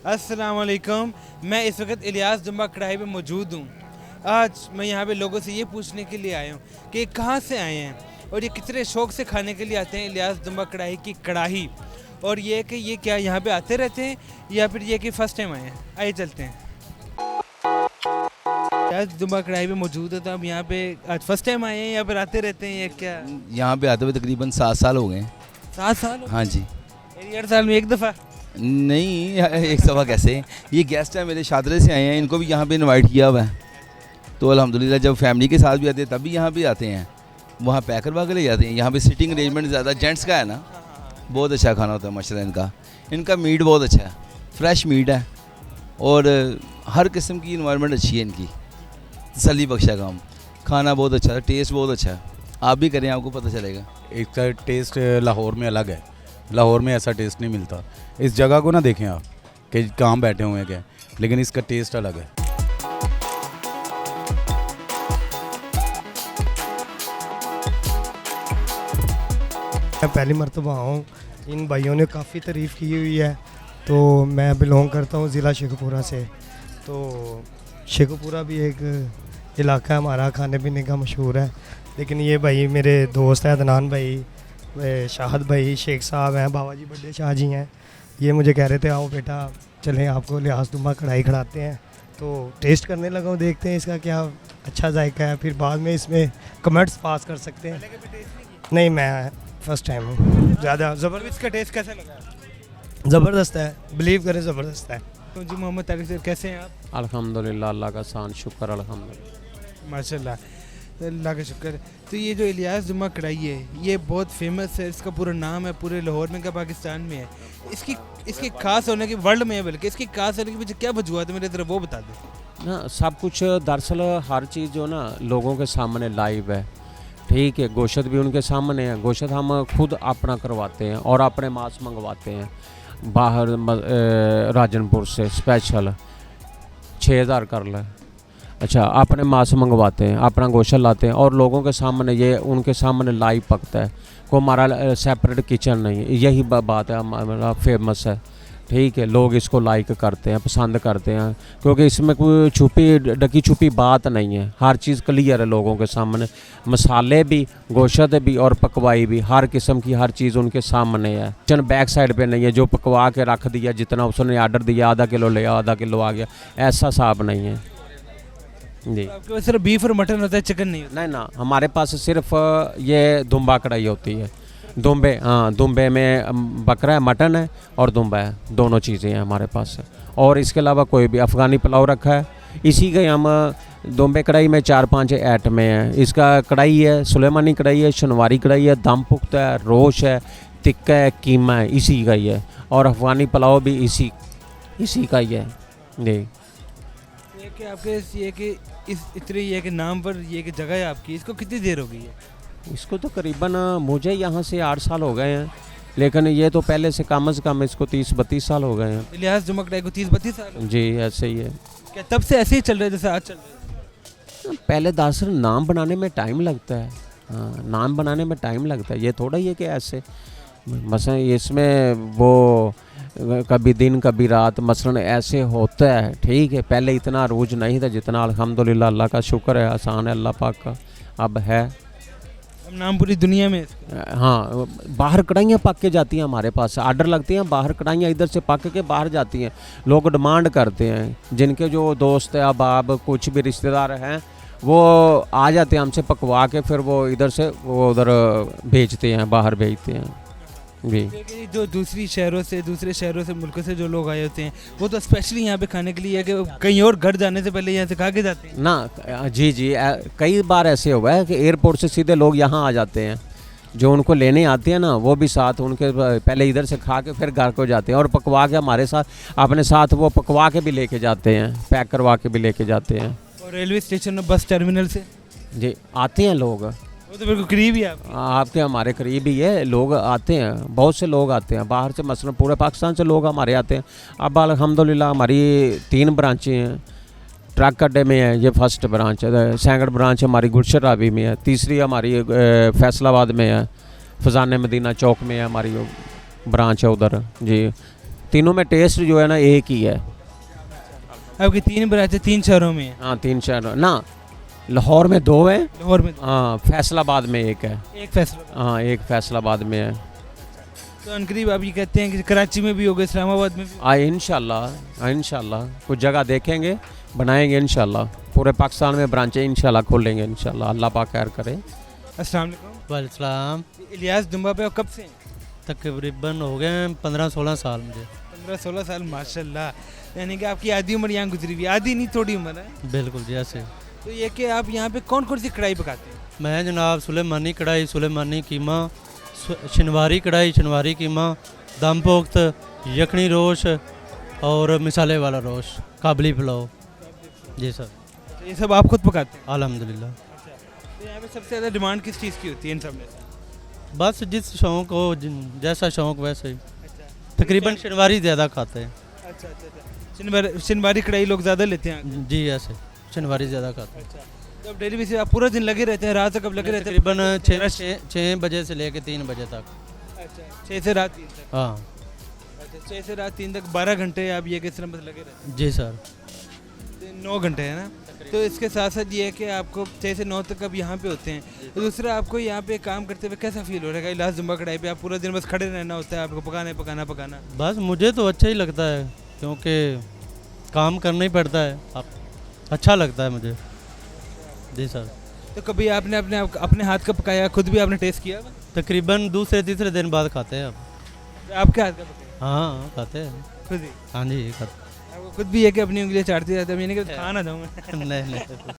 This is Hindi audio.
अस्सलाम वालेकुम। मैं इस वक्त इलियास दुम्बा कढ़ाई पे मौजूद हूँ। आज मैं यहाँ पे लोगों से ये पूछने के लिए आया हूँ कि कहाँ से आए हैं और ये कितने शौक़ से खाने के लिए आते हैं इलियास दुम्बा कढ़ाई की कढ़ाई, और ये कि ये क्या यहाँ पे आते रहते हैं या फिर ये कि फ़र्स्ट टाइम आए हैं। आइए चलते हैं। इलियास दुम्बा कढ़ाई पे मौजूद है, तो अब यहाँ पे आज फर्स्ट टाइम आए हैं या फिर आते रहते हैं या क्या? यहाँ पे आते हुए तकरीबन 7 साल हो गए हैं। 7 साल? हाँ जी। मेरी 8 साल में एक दफ़ा? नहीं, एक दफ़ा कैसे, ये गेस्ट हैं मेरे शादरे से आए हैं, इनको भी यहाँ पे इनवाइट किया हुआ है। तो अल्हम्दुलिल्लाह जब फैमिली के साथ भी आते हैं तब भी यहाँ पे आते हैं, वहाँ पैक करवा के ले जाते हैं। यहाँ पे सिटिंग अरेंजमेंट ज़्यादा जेंट्स का है ना, बहुत अच्छा खाना होता है माशाल्लाह। इनका मीट बहुत अच्छा है, फ्रेश मीट है और हर किस्म की इन्वायरमेंट अच्छी है इनकी, तसल्ली बख्शा काम, खाना बहुत अच्छा है, टेस्ट बहुत अच्छा है। आप भी करें, आपको पता चलेगा। इसका टेस्ट लाहौर में अलग है, लाहौर में ऐसा टेस्ट नहीं मिलता। इस जगह को ना देखें आप कि कहाँ बैठे हुए हैं क्या, लेकिन इसका टेस्ट अलग है। मैं पहली मरतबा हूँ, इन भाइयों ने काफ़ी तारीफ़ की हुई है। तो मैं बिलोंग करता हूँ ज़िला शेखपुरा से। तो शेखपुरा भी एक इलाका है हमारा, खाने पीने का मशहूर है। लेकिन ये भाई मेरे दोस्त हैं, अदनान भाई, शाहद भाई, शेख साहब हैं, बाबा जी बड़े शाह जी हैं। ये मुझे कह रहे थे आओ बेटा चलें आपको इलियास दुम्बा कढ़ाई खिलाते हैं। तो टेस्ट करने लगा हूँ, देखते हैं इसका क्या अच्छा जायका है, फिर बाद में इसमें कमेंट्स पास कर सकते हैं। नहीं, मैं फर्स्ट टाइम हूँ। ज़्यादा ज़बरदस्त इसका टेस्ट कैसा लगा? ज़बरदस्त है, बिलीव करें ज़बरदस्त है। तो जी मोहम्मद तारिक सर कैसे हैं आप? अल्हम्दुलिल्लाह, अल्लाह का शान शुक्र अल्हम्दुलिल्लाह। माशाल्लाह, अल्लाह का शुक्र है। तो ये जो इलियास दुम्बा कढ़ाई है ये बहुत फेमस है, इसका पूरा नाम है पूरे लाहौर में का पाकिस्तान में है। इसकी खास होने की वर्ल्ड में है, बल्कि इसकी खास होने के पीछे क्या वजूहत है मेरे तरफ वो बता दें ना। सब कुछ दरअसल हर चीज़ जो ना लोगों के सामने लाइव है, ठीक है। गोश्त भी उनके सामने है, गोश्त हम खुद अपना करवाते हैं और अपने मांस मंगवाते हैं बाहर राजनपुर से स्पेशल 6000 कर ले। अच्छा, अपने मांस मंगवाते हैं, अपना गोश्त लाते हैं और लोगों के सामने ये उनके सामने लाइव पकता है। को हमारा सेपरेट किचन नहीं है, यही बात है हमारा फेमस है, ठीक है। लोग इसको लाइक करते हैं, पसंद करते हैं, क्योंकि इसमें कोई छुपी ढकी छुपी बात नहीं है। हर चीज़ क्लियर है लोगों के सामने, मसाले भी, गोश्त भी और पकवाई भी, हर किस्म की हर चीज़ उनके सामने है। किचन बैक साइड पे नहीं है जो पकवा के रख दिया, जितना उसने आर्डर दिया आधा किलो ले आधा किलो आ गया, ऐसा हिसाब नहीं है जी। आपके पास सिर्फ बीफ और मटन होता है, चिकन नहीं होता? नहीं ना, हमारे पास सिर्फ ये दुम्बा कढ़ाई होती है। दुम्बे, हाँ, दुम्बे में बकरा है, मटन है और दुम्बा है, दोनों चीज़ें हैं हमारे पास। और इसके अलावा कोई भी अफ़गानी पुलाव रखा है, इसी के हम दुम्बे कढ़ाई में 4-5 आइटमें हैं। इसका कढ़ाई है, सुलेमानी कढ़ाई है, शनवारी कढ़ाई है, दम पुख्ता है, रोश है, टिक्का है, कीमा है, इसी का ही है। और अफ़गानी पुलाव भी इसी का ही है जी। ये कि आपके ये कि इस इतने ये कि नाम पर ये कि जगह है आपकी, इसको कितनी देर हो गई है? इसको तो करीबन मुझे यहाँ से 8 साल हो गए हैं, लेकिन ये तो पहले से कम से कम इसको 30-32 साल हो गए हैं। इलियास दुम्बा कढ़ाई को 30-32 साल? जी, ऐसे ही है। क्या तब से ऐसे ही चल रहे हैं जैसे आज चल रहे हैं? पहले दरअसल नाम बनाने में टाइम लगता है, हाँ, नाम बनाने में टाइम लगता है। ये थोड़ा ही है कि ऐसे मसलन इसमें वो कभी दिन कभी रात मसलन ऐसे होता है, ठीक है। पहले इतना अरूज नहीं था जितना अल्हम्दुलिल्लाह, अल्लाह का शुक्र है, आसान है अल्लाह पाक का, अब है। अब नाम पूरी दुनिया में हाँ, बाहर कढ़ाइयाँ पक के जाती हैं हमारे पास, आर्डर लगते हैं, बाहर कढ़ाइयाँ इधर से पक के बाहर जाती हैं। लोग डिमांड करते हैं, जिनके जो दोस्त है, अब कुछ भी रिश्तेदार हैं, वो आ जाते हैं हमसे पकवा के, फिर वो इधर से वो उधर भेजते हैं, बाहर भेजते हैं जी। जो दूसरे शहरों से मुल्कों से जो लोग आए होते हैं वो तो स्पेशली यहाँ पे खाने के लिए है कि कहीं और घर जाने से पहले यहाँ से खा के जाते हैं ना। जी, कई बार ऐसे हुआ है कि एयरपोर्ट से सीधे लोग यहाँ आ जाते हैं, जो उनको लेने आते हैं ना, वो भी साथ उनके पहले इधर से खा के फिर घर को जाते हैं और पकवा के हमारे साथ अपने साथ वो पकवा के भी लेके जाते हैं, पैक करवा के भी लेके जाते हैं। और रेलवे स्टेशन और बस टर्मिनल से जी आते हैं लोग, वो तो बिल्कुल करीब ही है आपके हमारे करीब ही है। लोग आते हैं, बहुत से लोग आते हैं बाहर से, मसलन पूरे पाकिस्तान से लोग हमारे आते हैं। अब अल्हम्दुलिल्लाह हमारी 3 ब्रांचें हैं। ट्रक अड्डे में है, ये फर्स्ट ब्रांच है। सेकंड ब्रांच हमारी गुलशन रावी में है। तीसरी हमारी फैसलाबाद में है, फजान मदीना चौक में है हमारी ब्रांच है उधर जी। तीनों में टेस्ट जो है ना एक ही है। आपकी 3 ब्रांचें 3 शहरों में हैं। हाँ 3 शहर ना, लाहौर में 2 हैं, लाहौर में हाँ फैसलाबाद में 1 है, एक फैसला। हाँ 1 फैसलाबाद में है। तो अनकरीब आप ये कहते हैं कि कराची में भी होगा, इस्लामाबाद में भी होगा? इंशाल्लाह कुछ जगह देखेंगे, बनाएंगे इंशाल्लाह। पूरे पाकिस्तान में ब्रांचें इंशाल्लाह खोलेंगे इंशाल्लाह, अल्लाह पाक खैर करे। अस्सलाम वालेकुम। वालेकुम। इलियास दुम्बा पे आप कब से हैं? तकरीबन हो गए 15-16 साल मुझे। 15-16 साल, माशाल्लाह। यानी कि आपकी आधी उम्र यहाँ गुजरी हुई है। आधी नहीं, थोड़ी उम्र है। बिल्कुल जी ऐसे। तो ये कि आप यहाँ पे कौन कौन सी कढ़ाई पकाते हैं? मैं जनाब सुलेमानी कढ़ाई, सुलेमानी कीमा, शनवारी कढ़ाई, शनवारी कीमा, दम पोख्त, यखनी रोश और मिसाले वाला रोश, काबली पुलाव। जी सर। तो ये सब आप खुद पकाते हैं? अल्हम्दुलिल्लाह। तो यहाँ पे सबसे ज़्यादा डिमांड किस चीज़ की होती है इन सब में से? बस जिस शौक़ हो, जैसा शौक़ वैसे ही। तकरीबन शनवारी ज़्यादा खाते हैं। अच्छा। शनवारी कढ़ाई लोग ज़्यादा लेते हैं? जी ऐसे शनवारी ज़्यादा खाते हैं। तो अब डेली बेसिस आप पूरा दिन लगे रहते हैं, रात तक कब लगे रहते हैं? तकरीबन 6 बजे से लेकर 3 बजे तक। अच्छा, 6 से रात 3 तक। हाँ अच्छा, 6 से रात 3 तक 12 घंटे आप ये किस तरह बस लगे रहते जी सर। हैं? 9 घंटे है ना? तो इसके साथ साथ ये है कि आपको 6 से 9 तक अब यहाँ पे होते हैं। तो दूसरा, आपको यहाँ पे काम करते हुए कैसा फील हो रहा है? इलियास दुम्बा कढ़ाई पे आप पूरा दिन बस खड़े रहना होता है, आपको पकाना? बस मुझे तो अच्छा ही लगता है, क्योंकि काम करना ही पड़ता है। अब अच्छा लगता है मुझे। जी सर। तो कभी आपने अपने हाथ का पकाया, खुद भी आपने टेस्ट किया? तकरीबन दूसरे-तीसरे दिन बाद खाते हैं अब। आपके हाथ का पकाया? हाँ खाते हैं। खुद ही? हाँ जी खाते। आपको खुद भी है कि अपनी उंगलियां चाटती रहते हैं? मैंने कहा खा ना जाऊँ मैं। नहीं